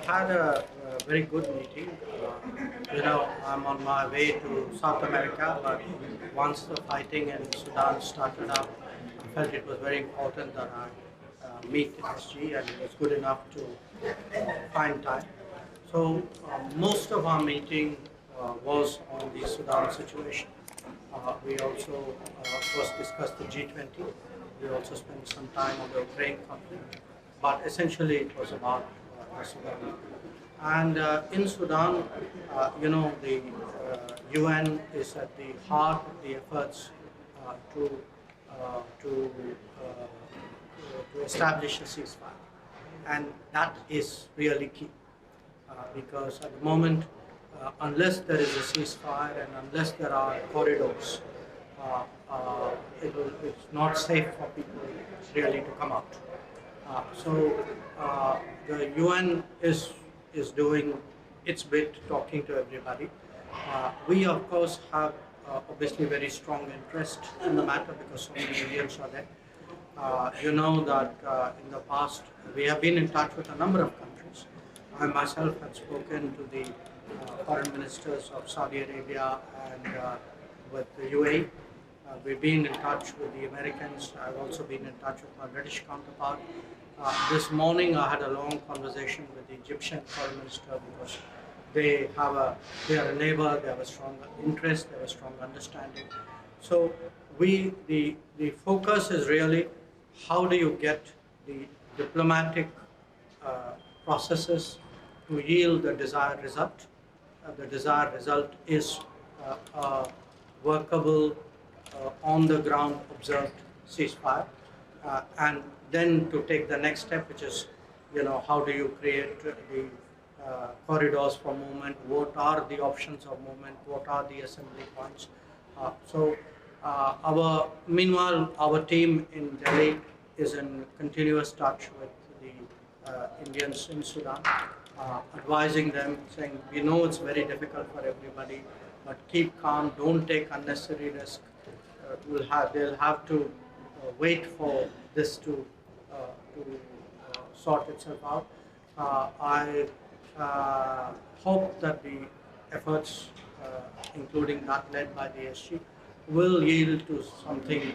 had a very good meeting. I'm on my way to South America, but once the fighting in Sudan started up, I felt it was very important that I meet the SG, and it was good enough to find time. So most of our meeting was on the Sudan situation. We also, of course, discussed the G20. We also spent some time on the Ukraine conflict, but essentially it was about Sudan. And in Sudan, the UN is at the heart of the efforts to establish a ceasefire, and that is really key because at the moment, unless there is a ceasefire and unless there are corridors, it's not safe for people really to come out. The UN is doing its bit, talking to everybody. We of course have obviously very strong interest in the matter because so many Indians are there. You know that in the past we have been in touch with a number of countries. I myself have spoken to the foreign ministers of Saudi Arabia and with the UAE. We've been in touch with the Americans. I've also been in touch with my British counterpart. This morning I had a long conversation with the Egyptian foreign minister because they are a neighbor, they have a strong interest, they have a strong understanding. So the focus is really how do you get the diplomatic processes to yield the desired result. The desired result is a workable, on the ground observed ceasefire, and then to take the next step, which is, how do you create the corridors for movement, what are the options of movement, what are the assembly points. Meanwhile, our team in Delhi is in continuous touch with the Indians in Sudan, advising them, saying, we know it's very difficult for everybody, but keep calm, don't take unnecessary risk. They'll have to wait for this to sort itself out. I hope that the efforts, including that led by the SG, will yield to something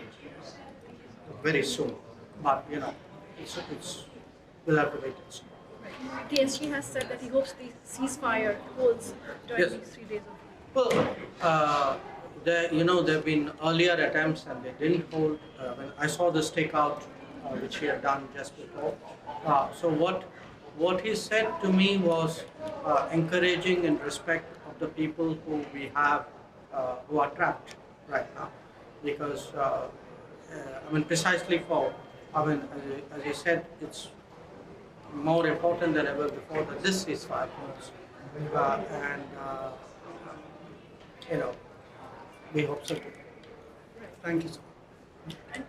very soon. But we'll have to wait and see. The SG has said that he hopes the ceasefire holds during these 3 days of. Well, there have been earlier attempts and they didn't hold. When I saw the stakeout, which he had done just before. So what he said to me was encouraging in respect of the people who we have who are trapped right now, because precisely as you said, it's more important than ever before that this ceasefire holds, we hope so too. Thank you, sir.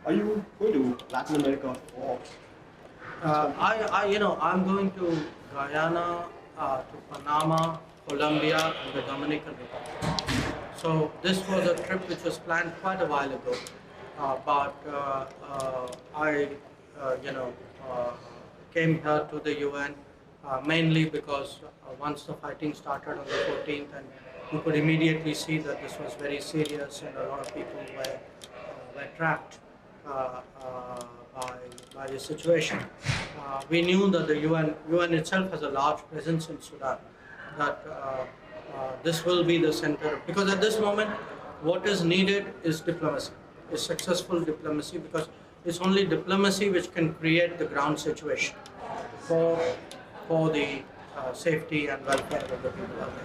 Are you going to Latin America or? I'm going to Guyana, to Panama, Colombia, and the Dominican Republic. So this was a trip which was planned quite a while ago, but I came here to the UN mainly because once the fighting started on the 14th, and you could immediately see that this was very serious and a lot of people were trapped by the situation. We knew that the UN itself has a large presence in Sudan, that this will be the center, because at this moment what is needed is diplomacy, is successful diplomacy, because it's only diplomacy which can create the ground situation for the safety and welfare of the people out there.